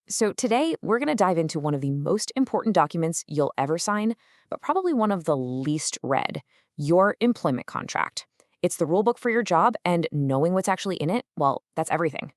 So today, we're going to dive into one of the most important documents you'll ever sign, but probably one of the least read, your employment contract. It's the rulebook for your job, and knowing what's actually in it, well, that's everything.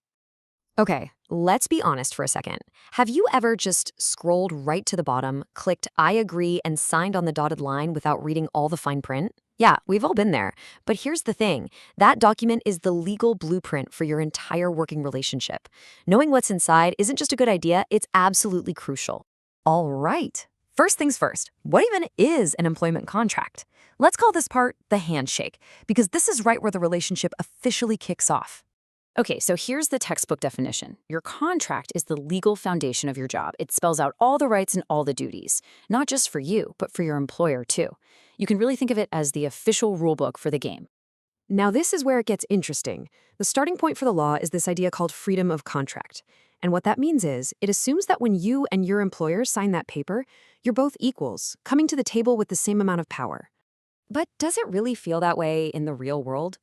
Okay, let's be honest for a second. Have you ever just scrolled right to the bottom, clicked I agree, and signed on the dotted line without reading all the fine print? Yeah, we've all been there. But here's the thing, that document is the legal blueprint for your entire working relationship. Knowing what's inside isn't just a good idea, it's absolutely crucial. All right. First things first, what even is an employment contract? Let's call this part the handshake, because this is right where the relationship officially kicks off. Okay, so here's the textbook definition. Your contract is the legal foundation of your job. It spells out all the rights and all the duties, not just for you, but for your employer too. You can really think of it as the official rulebook for the game. Now, this is where it gets interesting. The starting point for the law is this idea called freedom of contract. And what that means is, it assumes that when you and your employer sign that paper, you're both equals, coming to the table with the same amount of power. But does it really feel that way in the real world?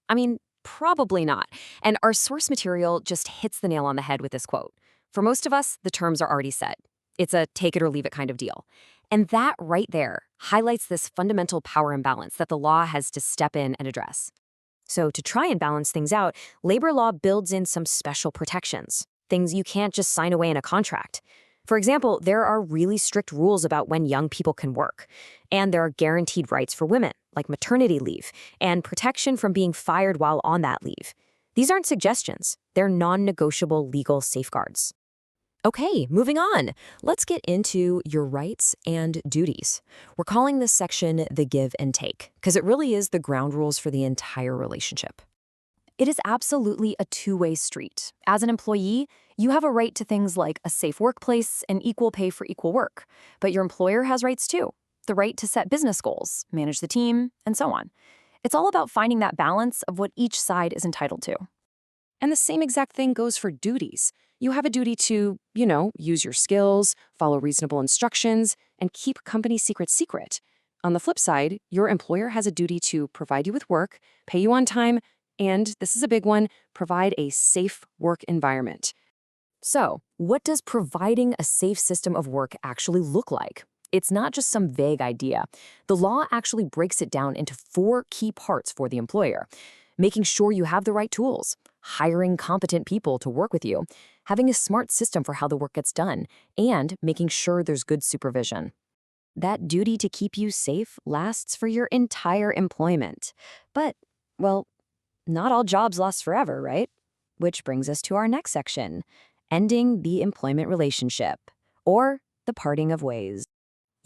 I mean, probably not. And our source material just hits the nail on the head with this quote. For most of us, the terms are already set. It's a take it or leave it kind of deal. And that right there highlights this fundamental power imbalance that the law has to step in and address. So to try and balance things out, labor law builds in some special protections, things you can't just sign away in a contract. For example, there are really strict rules about when young people can work, and there are guaranteed rights for women, like maternity leave, and protection from being fired while on that leave. These aren't suggestions, they're non-negotiable legal safeguards. Okay, moving on. Let's get into your rights and duties. We're calling this section the give and take, because it really is the ground rules for the entire relationship. It is absolutely a two-way street. As an employee, you have a right to things like a safe workplace and equal pay for equal work. But your employer has rights too. The right to set business goals, manage the team, and so on. It's all about finding that balance of what each side is entitled to. And the same exact thing goes for duties. You have a duty to, use your skills, follow reasonable instructions, and keep company secrets secret. On the flip side, your employer has a duty to provide you with work, pay you on time, and, this is a big one, provide a safe work environment. So, what does providing a safe system of work actually look like? It's not just some vague idea. The law actually breaks it down into four key parts for the employer: making sure you have the right tools, hiring competent people to work with you, having a smart system for how the work gets done, and making sure there's good supervision. That duty to keep you safe lasts for your entire employment. But, well, not all jobs last forever, right? Which brings us to our next section, ending the employment relationship, or the parting of ways.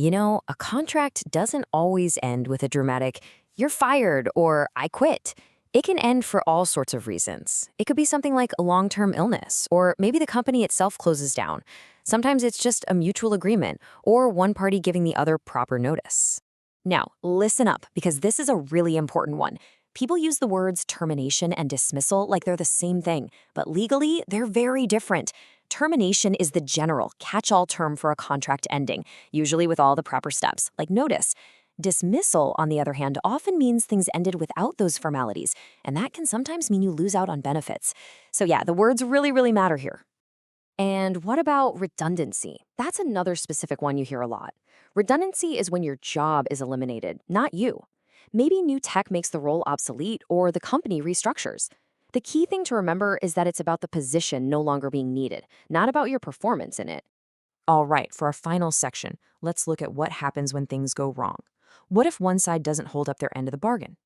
A contract doesn't always end with a dramatic, "you're fired" or "I quit." It can end for all sorts of reasons. It could be something like a long-term illness, or maybe the company itself closes down. Sometimes it's just a mutual agreement, or one party giving the other proper notice. Now, listen up, because this is a really important one. People use the words termination and dismissal like they're the same thing, but legally, they're very different. Termination is the general, catch-all term for a contract ending, usually with all the proper steps, like notice. Dismissal, on the other hand, often means things ended without those formalities, and that can sometimes mean you lose out on benefits. So yeah, the words really, really matter here. And what about redundancy? That's another specific one you hear a lot. Redundancy is when your job is eliminated, not you. Maybe new tech makes the role obsolete or the company restructures. The key thing to remember is that it's about the position no longer being needed, not about your performance in it. All right, for our final section, let's look at what happens when things go wrong. What if one side doesn't hold up their end of the bargain?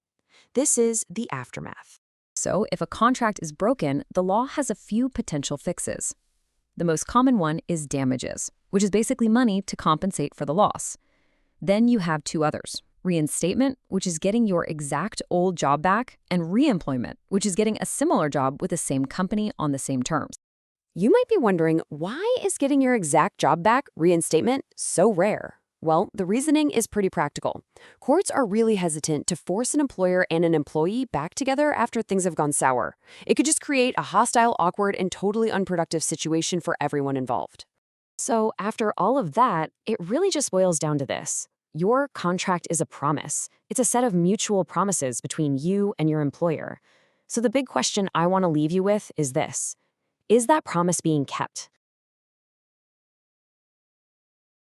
This is the aftermath. So, if a contract is broken, the law has a few potential fixes. The most common one is damages, which is basically money to compensate for the loss. Then you have two others: reinstatement, which is getting your exact old job back, and reemployment, which is getting a similar job with the same company on the same terms. You might be wondering, why is getting your exact job back, reinstatement, so rare? Well, the reasoning is pretty practical. Courts are really hesitant to force an employer and an employee back together after things have gone sour. It could just create a hostile, awkward, and totally unproductive situation for everyone involved. So after all of that, it really just boils down to this. Your contract is a promise. It's a set of mutual promises between you and your employer. So the big question I want to leave you with is this: is that promise being kept?